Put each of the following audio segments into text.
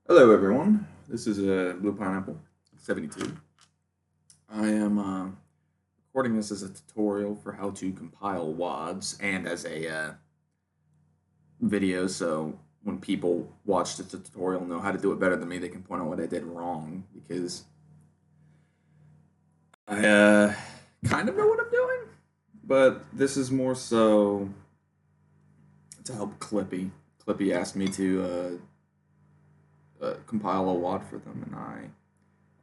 Hello everyone, this is Blue Pineapple 72. I am recording this as a tutorial for how to compile WADs and as a video, so when people watch the tutorial know how to do it better than me, they can point out what I did wrong, because I kind of know what I'm doing, but this is more so to help Clippy. Clippy asked me to compile a WAD for them, and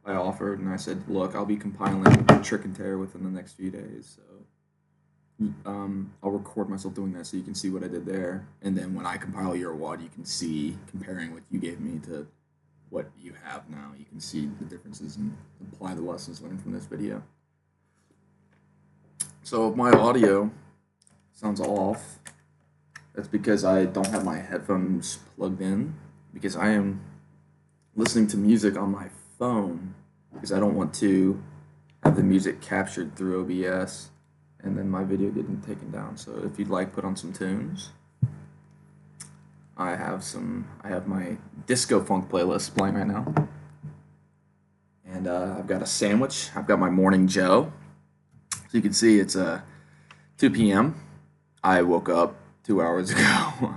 I offered, and I said, look, I'll be compiling Trick and Terror within the next few days, so I'll record myself doing that so you can see what I did there, and then when I compile your WAD, you can see, comparing what you gave me to what you have now, you can see the differences and apply the lessons learned from this video. So if my audio sounds off, that's because I don't have my headphones plugged in, because I am listening to music on my phone because I don't want to have the music captured through OBS and then my video getting taken down. So if you'd like, put on some tunes. I have my disco funk playlist playing right now. And I've got a sandwich. I've got my morning Joe. So you can see it's 2 p.m. I woke up 2 hours ago.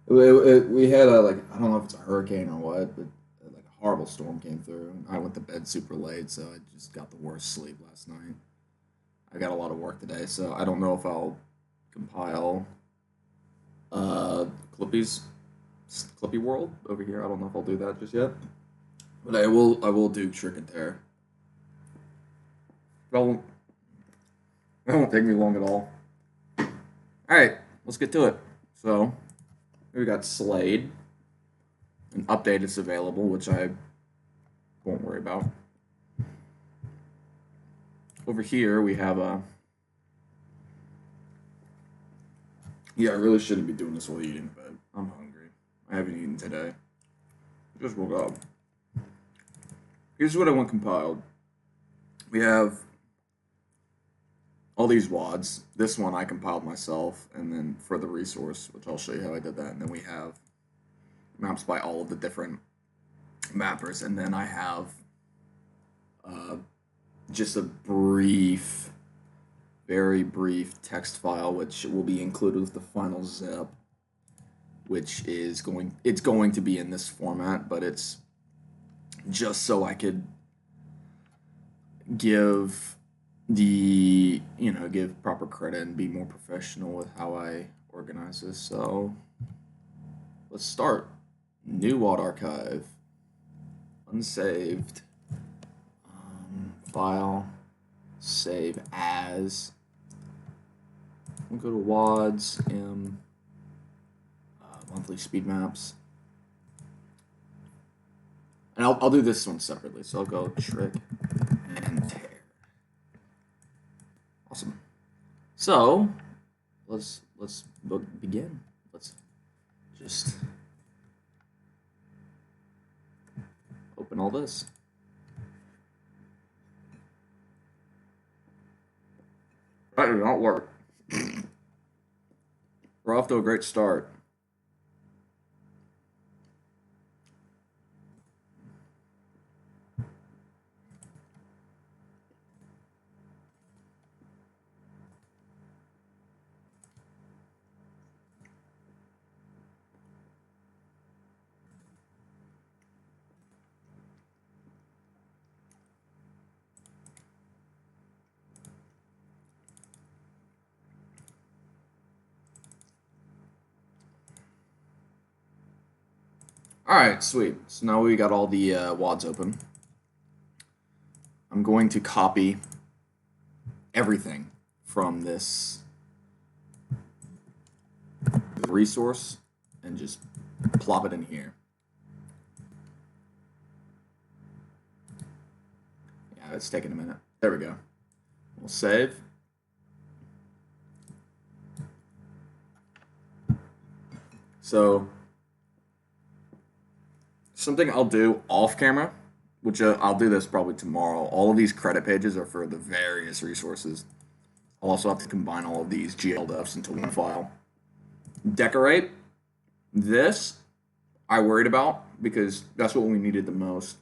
We had I don't know if it's a hurricane or what, but horrible storm came through. I went to bed super late, so I just got the worst sleep last night. I got a lot of work today, so I don't know if I'll compile Clippy World over here. I don't know if I'll do that just yet, but I will do Trick and Terror. That won't take me long at all. All right, let's get to it. So we got Slade. An update is available, which I won't worry about. Over here we have a. Yeah, I really shouldn't be doing this while eating, but I'm hungry. I haven't eaten today. I just woke up. Here's what I want compiled. We have all these WADs. This one I compiled myself, and then for the resource, which I'll show you how I did that, and then we have maps by all of the different mappers, and then I have just a brief, very brief text file which will be included with the final zip, which is going to be in this format, but it's just so I could give give proper credit and be more professional with how I organize this. So let's start. New WAD archive, unsaved, file, save as. We'll go to WADs, monthly speed maps, and I'll do this one separately. So I'll go Trick and Tear. Awesome. So let's begin. Let's just open all this. That did not work. We're off to a great start. All right, sweet. So now we got all the WADs open. I'm going to copy everything from this resource and just plop it in here. Yeah, it's taking a minute. There we go. We'll save. So something I'll do off camera, which I'll do this probably tomorrow. All of these credit pages are for the various resources. I'll also have to combine all of these GLDFs into one file. Decorate. This, I worried about because that's what we needed the most.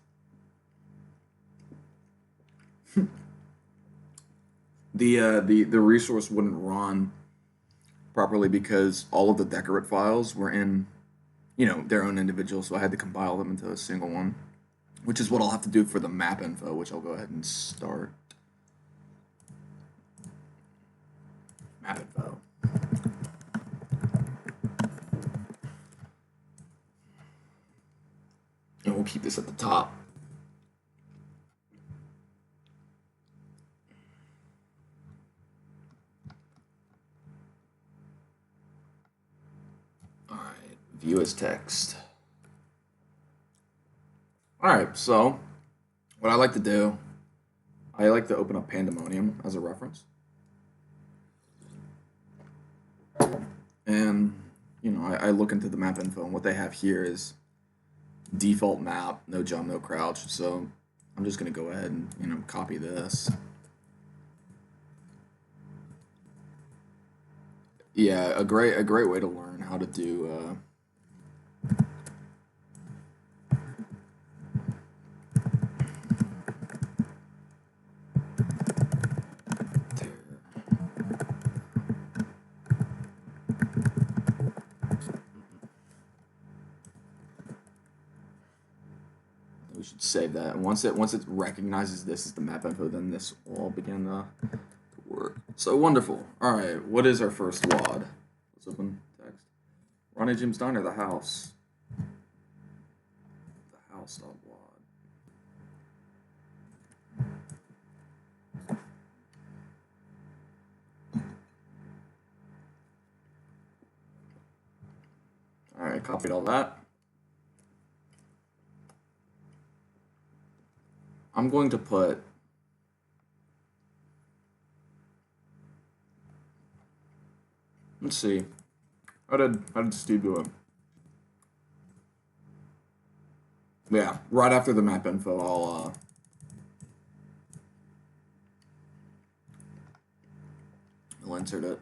The resource wouldn't run properly because all of the decorate files were in, their own individual, so I had to compile them into a single one, which is what I'll have to do for the map info, which I'll go ahead and start. Map info. And we'll keep this at the top. Alright, view as text. Alright, so what I like to do, I like to open up Pandemonium as a reference. And, I look into the map info, and what they have here is default map, no jump, no crouch. So I'm just going to go ahead and, copy this. Yeah, a great way to learn how to do we should save that. And once it recognizes this as the map info, then this will all begin to work. So wonderful. All right, what is our first WAD? Let's open text. Ronnie Jim's Diner, the house. The house of WAD. All right, copied all that. I'm going to put let's see. How did Steve do it? Yeah, right after the map info, I'll insert it.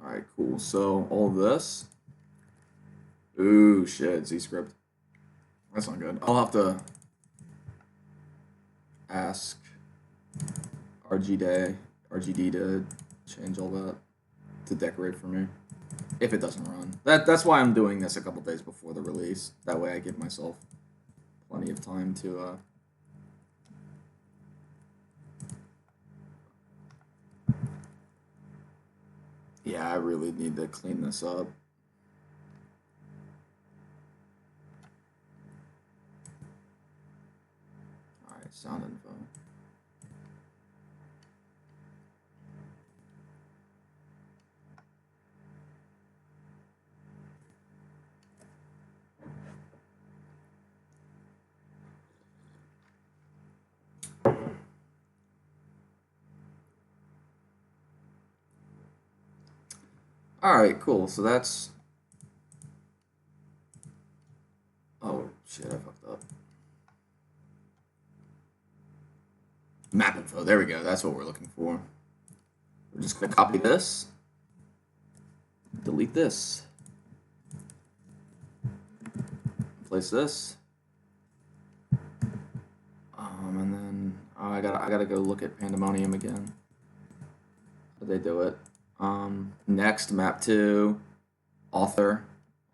All right, cool. So all of this. Ooh, shit, Z-script. That's not good. I'll have to ask RGD to change all that to decorate for me if it doesn't run. That's why I'm doing this a couple days before the release. That way I give myself plenty of time to yeah, I really need to clean this up. Alright, sound info. Alright, cool. So that's... Oh, shit, I fucked up. Map info. There we go. That's what we're looking for. We're just going to copy this. Delete this. Place this. And then I gotta go look at Pandemonium again. How did they do it? Next, map 2, author.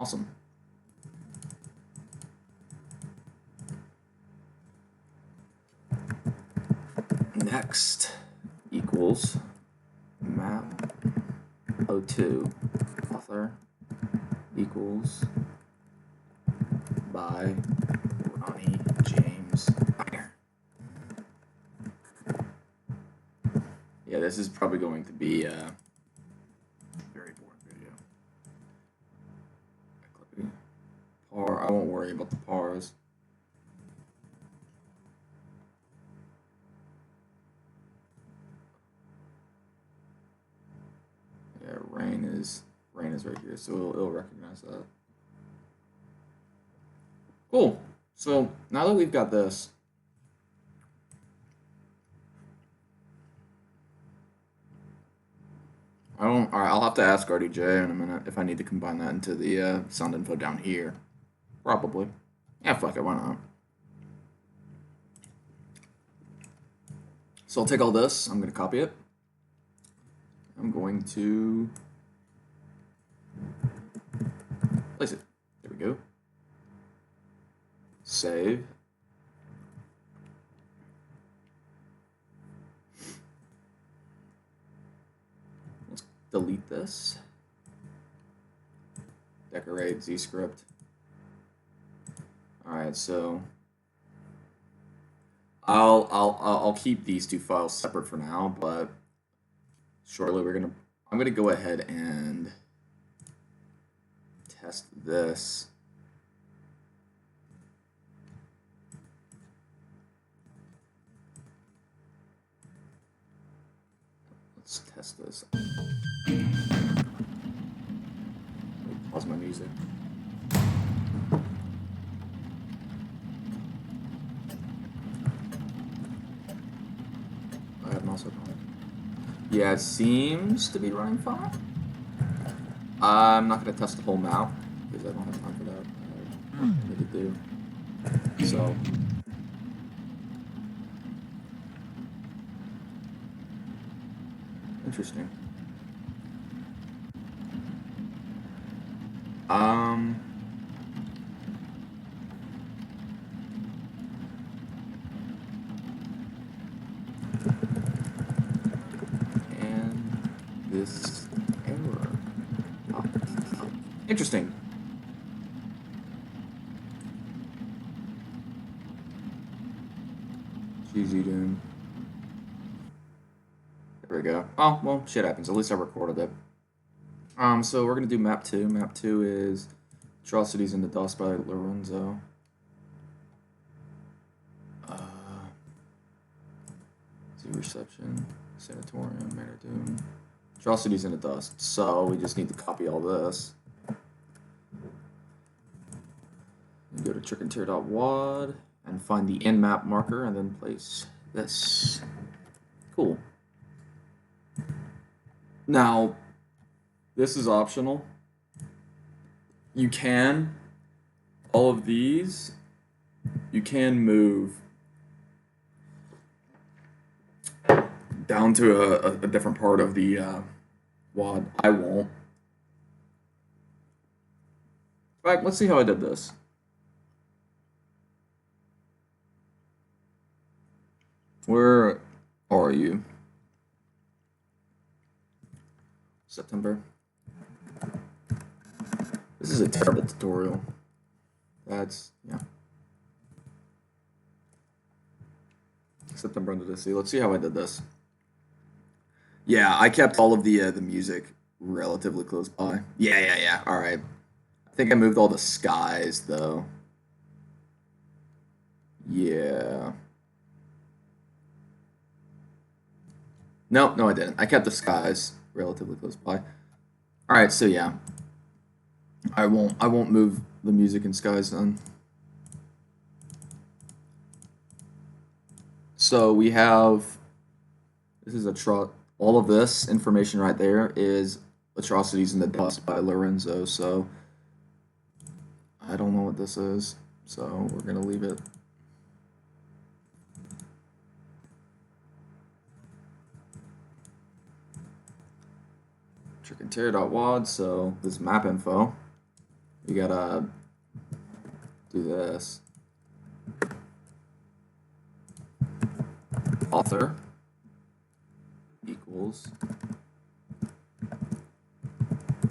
Awesome. Next equals map 02 author equals by Ronnie James Diner. Yeah, this is probably going to be a very boring video. Clippy. Par, I won't worry about the pars. Yeah, rain is right here, so it'll recognize that. Cool. So now that we've got this, I don't. All right, I'll have to ask RDJ in a minute if I need to combine that into the sound info down here. Probably. Yeah, fuck it. Why not? So I'll take all this. I'm going to copy it. I'm going to place it. There we go. Save. Let's delete this. Decorate ZScript. All right, so I'll keep these two files separate for now, but shortly I'm gonna go ahead and test this. Let's test this. Pause my music. I have mouse open. Yeah, it seems to be running fine. I'm not going to test the whole map because I don't have time for that. I need to do. So. Interesting. And this error. Oh. Interesting. Cheesy doom. There we go. Oh, well, shit happens. At least I recorded it. So we're gonna do map 2. Map 2 is Atrocities in the Dust by Lorenzo. Reception, Sanatorium, Manor Doom, Atrocities in the Dust. So we just need to copy all this. And go to trickandtear.wad and find the end map marker and then place this. Cool. Now, this is optional. You can, all of these, you can move down to a different part of the WAD. I won't. In fact, let's see how I did this. Where are you? September. This is a terrible tutorial. That's, yeah. September under the sea. Let's see how I did this. Yeah, I kept all of the music relatively close by. Yeah. All right. I think I moved all the skies though. Yeah. No, I didn't. I kept the skies relatively close by. All right, so yeah. I won't move the music and skies then. So we have this is all of this information right there is Atrocities in the Dust by Lorenzo. So I don't know what this is, so we're gonna leave it. Trickandtear.wad, so this map info. We gotta do this. Author equals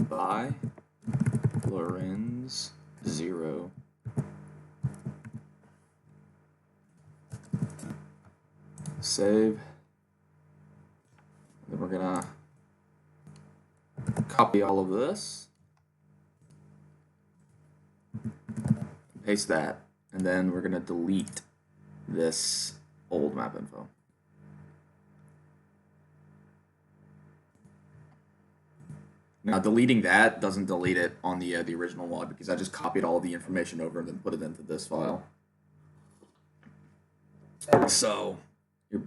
by Lorenz 0. Save. Then we're gonna copy all of this, paste that, and then we're gonna delete this old map info. Now, deleting that doesn't delete it on the original WAD because I just copied all the information over and then put it into this file. So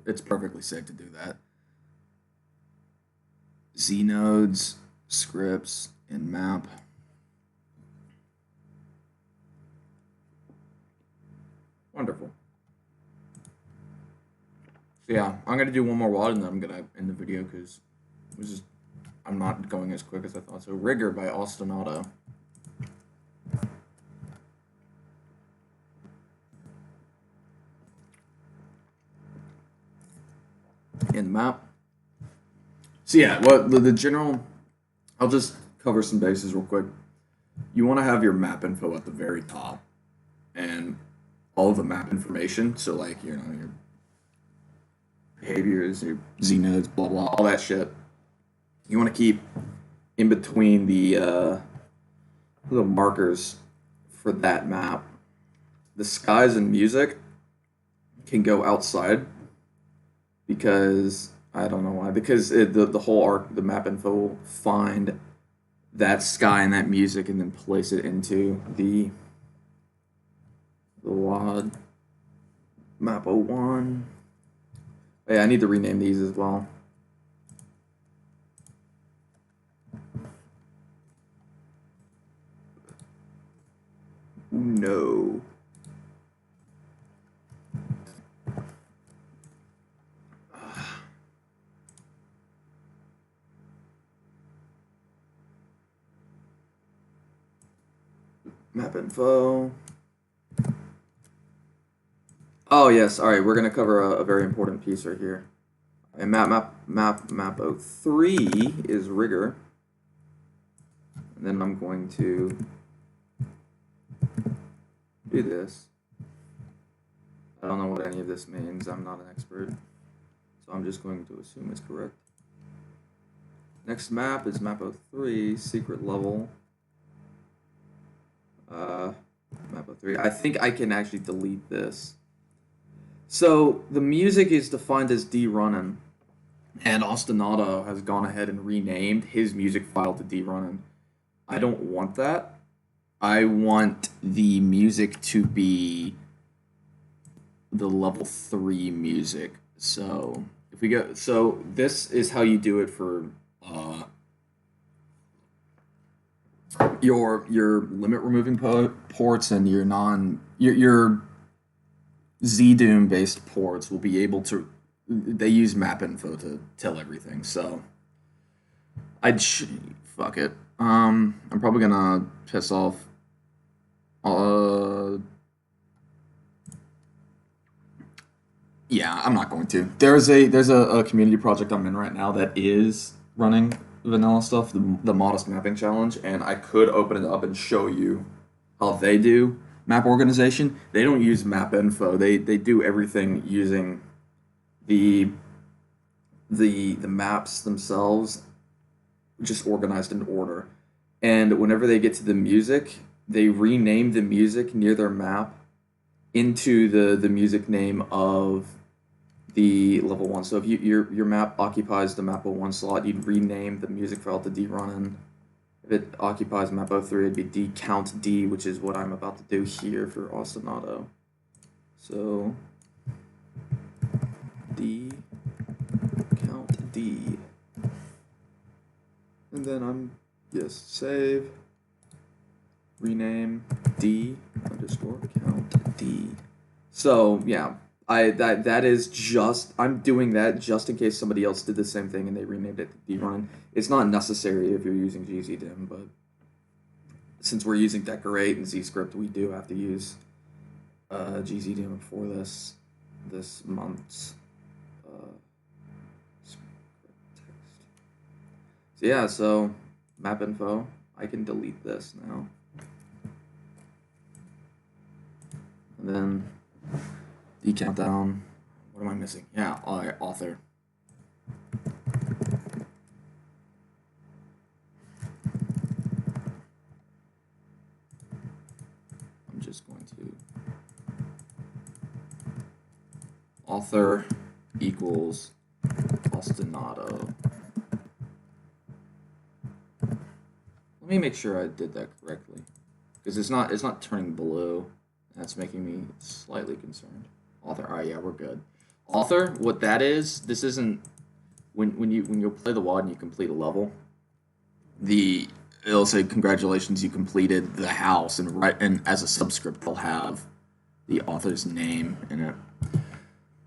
it's perfectly safe to do that. Z nodes, scripts, and map. Wonderful. So yeah, I'm gonna do one more WOD and then I'm gonna end the video because I'm not going as quick as I thought. So Rigor by Ostinato. In map. So yeah, what the general, I'll just cover some bases real quick. You want to have your map info at the very top, and all of the map information. So like your behaviors, your Z nodes, blah blah, all that shit. You want to keep in between the markers for that map. The skies and music can go outside because I don't know why. Because the whole arc, the map info will find that sky and that music and then place it into the WOD map 01. Oh, yeah, I need to rename these as well. No. Map info. Oh yes, all right. We're gonna cover a very important piece right here. And map 03 is rigor, and then I'm going to do this. I don't know what any of this means. I'm not an expert, so I'm just going to assume it's correct. Next map is map 03, secret level. Map 03. I think I can actually delete this. So the music is defined as D running, and Ostinato has gone ahead and renamed his music file to D running. I don't want that. I want the music to be the level 3 music. So if we go, so this is how you do it for your limit removing ports and your ZDoom based ports will be able to. They use map info to tell everything. So fuck it. I'm probably gonna piss off. Yeah, I'm not going to. There's a community project I'm in right now that is running vanilla stuff, the modest mapping challenge, and I could open it up and show you how they do map organization. They don't use map info. They do everything using the maps themselves, just organized in order. And whenever they get to the music, they rename the music near their map into the music name of the level 1. So if your map occupies the map 01 slot, you'd rename the music file to D running. If it occupies map 03, it'd be D count D, which is what I'm about to do here for Ostinato. So D count D. And then save, rename D underscore count D. So yeah, that is just, I'm doing that just in case somebody else did the same thing and they renamed it to D running. It's not necessary if you're using GZDim, but since we're using Decorate and ZScript, we do have to use GZDim for this month's text. So yeah, so map info. I can delete this now. And then the countdown. What am I missing? Yeah, author. I'm just going to author equals Ostinato. Let me make sure I did that correctly, because it's not turning blue. That's making me slightly concerned. Author. All right, yeah, we're good. Author. What that is? This isn't when you play the WOD and you complete a level, the it'll say congratulations, you completed the house, and right, and as a subscript they'll have the author's name in it.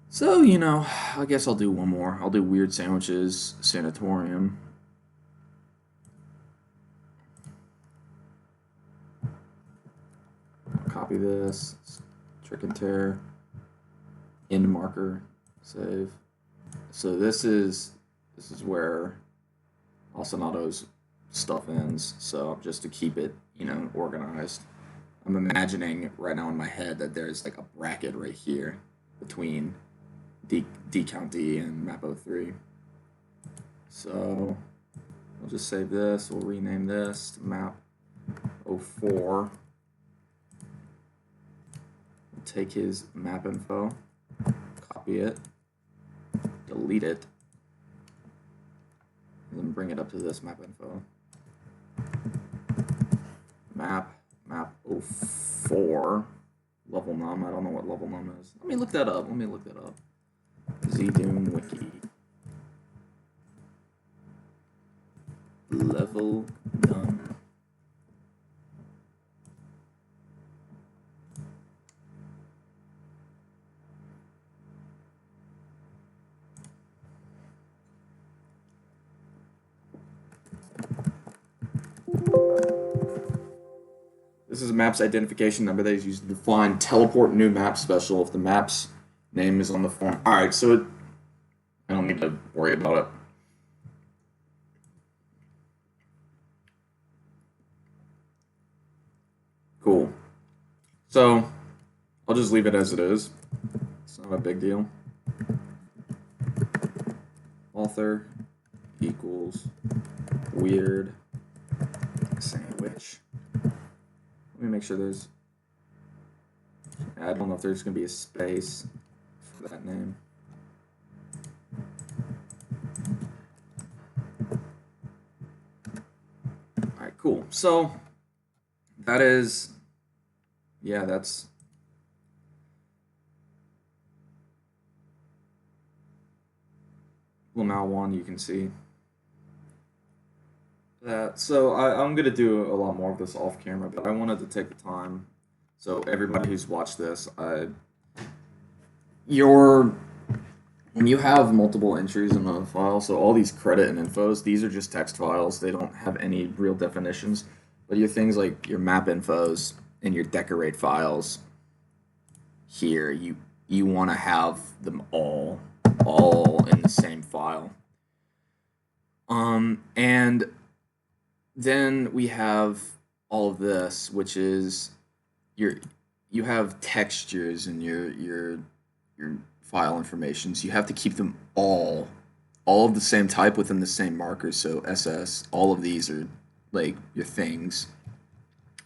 So, I guess I'll do one more. I'll do Weird Sandwiches Sanatorium. Copy this, Trick and Tear, end marker, save. So this is where Alcinato's stuff ends. So just to keep it, organized. I'm imagining right now in my head that there's like a bracket right here between D count D and map 03. So we'll just save this. We'll rename this to map 04. We'll take his map info, copy it, delete it, and then bring it up to this map info. Map 04, level num. I don't know what level num is. Let me look that up. ZDoom wiki. Level num. This is a map's identification number that is used to define teleport new map special if the map's name is on the form. Alright, so I don't need to worry about it. Cool. So I'll just leave it as it is. It's not a big deal. Author equals weird sandwich. Let me make sure there's, I don't know if there's going to be a space for that name. Alright, cool. So that is, yeah, that's lmao 1, you can see. So I'm going to do a lot more of this off camera, but I wanted to take the time. So everybody who's watched this, when you have multiple entries in a file, so all these credit and infos, these are just text files. They don't have any real definitions. But your things like your map infos and your decorate files here, you want to have them all in the same file. And then we have all of this, which is you have textures in your file information, so you have to keep them all of the same type within the same markers. So SS, all of these are like your things,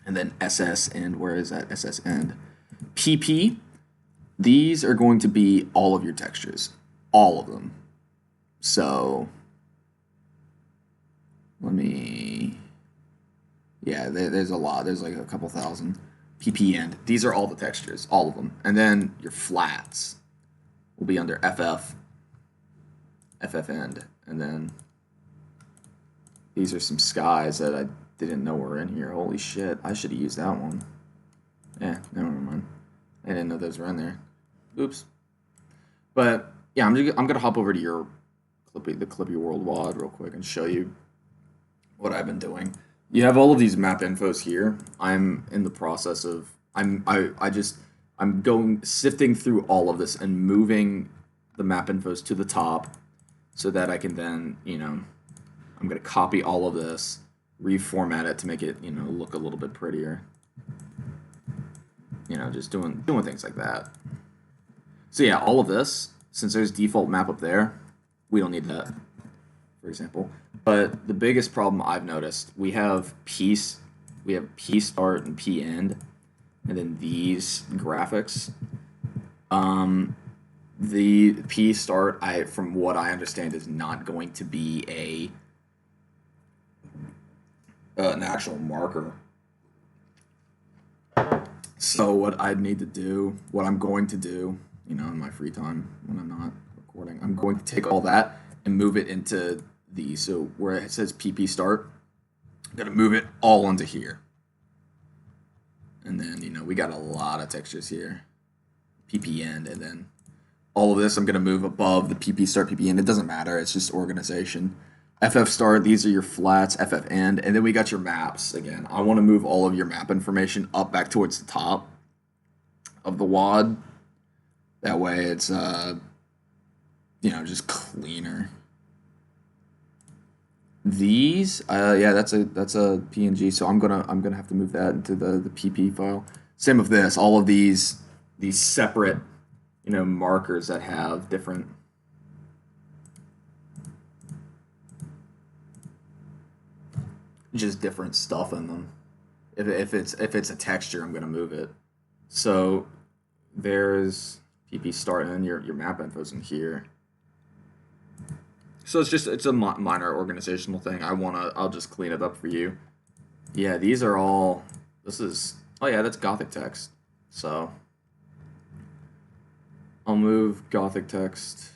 and then SS end, where is that SS end? PP, these are going to be all of your textures, all of them. So there's a lot. There's like a couple thousand. PP end. These are all the textures, all of them. And then your flats will be under FF end. And then these are some skies that I didn't know were in here. Holy shit, I should have used that one. Yeah, never mind. I didn't know those were in there. Oops. But yeah, I'm gonna hop over to your the Clippy World WOD real quick and show you what I've been doing. You have all of these map infos here. I'm in the process of I'm sifting through all of this and moving the map infos to the top so that I can then, I'm gonna copy all of this, reformat it to make it, look a little bit prettier. Just doing things like that. So yeah, all of this, since there's default map up there, we don't need that, for example. But the biggest problem I've noticed, we have P start and P end, and then these graphics. The P start, from what I understand, is not going to be an actual marker. So what I'm going to do, in my free time when I'm not recording, I'm going to take all that and move it into these. So where it says PP start, I'm gonna move it all into here. And then, we got a lot of textures here. PP end, and then all of this I'm gonna move above the PP start, PP end. It doesn't matter, it's just organization. FF start, these are your flats, FF end, and then we got your maps again. I wanna move all of your map information up back towards the top of the WAD. That way it's just cleaner. These, yeah, that's a PNG, so I'm gonna have to move that into the PP file. Same with this, all of these separate, markers that have different different stuff in them. If it's a texture, I'm gonna move it. So there's PP start, and your map info's in here. So it's a minor organizational thing. I'll just clean it up for you. Yeah, these are all. Oh yeah, that's Gothic text. So I'll move Gothic text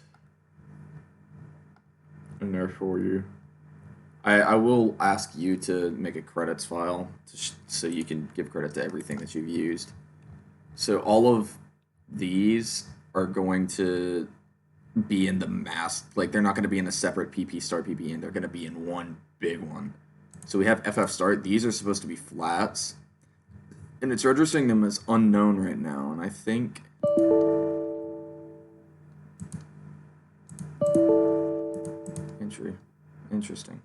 in there for you. I will ask you to make a credits file so you can give credit to everything that you've used. So all of these are going to be in the mass, like they're not going to be in a separate PP start, PP end. They're going to be in one big one. So we have FF start. These are supposed to be flats, and it's registering them as unknown right now. And I think interesting.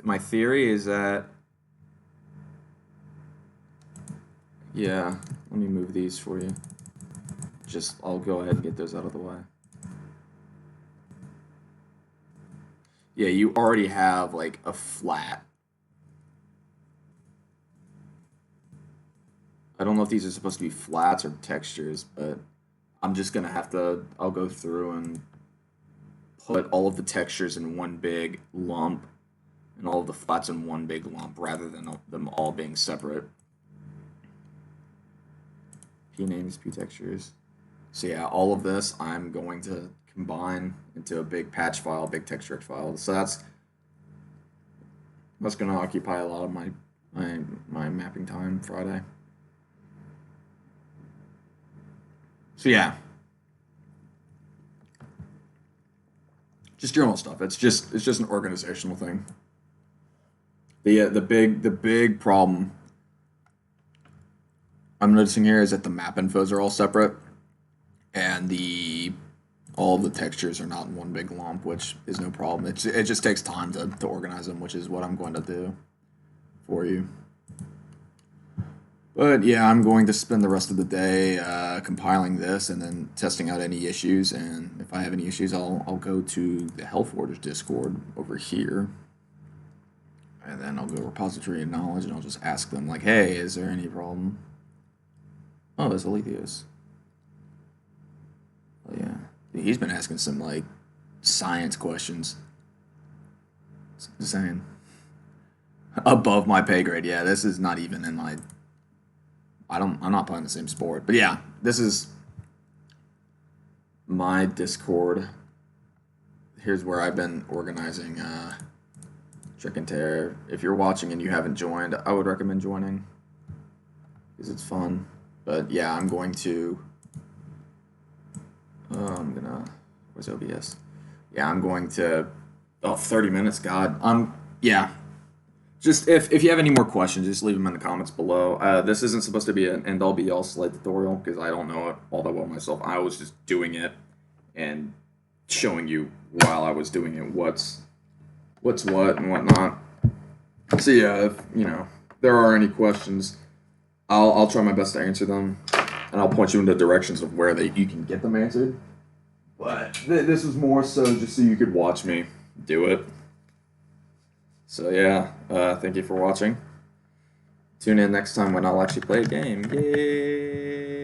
My theory is that, yeah, let me move these for you. I'll go ahead and get those out of the way. Yeah, you already have like a flat. I don't know if these are supposed to be flats or textures, but I'm just gonna I'll go through and put all of the textures in one big lump and all of the flats in one big lump rather than them all being separate. P names, P textures. So yeah, all of this I'm going to combine into a big patch file, big texture file. So that's going to occupy a lot of my mapping time Friday. So yeah, just general stuff. It's just an organizational thing. The big problem I'm noticing here is that the map infos are all separate, and all the textures are not in one big lump, which is no problem. It just takes time to organize them, which is what I'm going to do for you. But yeah, I'm going to spend the rest of the day compiling this and then testing out any issues. And if I have any issues, I'll go to the Hellforge Discord over here, and then I'll go repository of knowledge, and I'll just ask them like, hey, is there any problem? Oh, there's Alethios. Oh yeah, he's been asking some like science questions. Just saying, above my pay grade. Yeah, this is not even in my. I'm not playing the same sport, but yeah, this is my Discord. Here's where I've been organizing Trick and Terror. If you're watching and you haven't joined, I would recommend joining because it's fun. But yeah, I'm going to. Where's OBS? Yeah, I'm going to. Oh, 30 minutes. God, yeah. Just if you have any more questions, just leave them in the comments below. This isn't supposed to be an end-all be-all Slade tutorial because I don't know it all that well myself. I was just doing it and showing you while I was doing it what's what and whatnot. So yeah, if there are any questions, I'll try my best to answer them, and I'll point you in the directions of where you can get them answered. But this was more so just so you could watch me do it. So yeah, thank you for watching. Tune in next time when I'll actually play a game. Yay!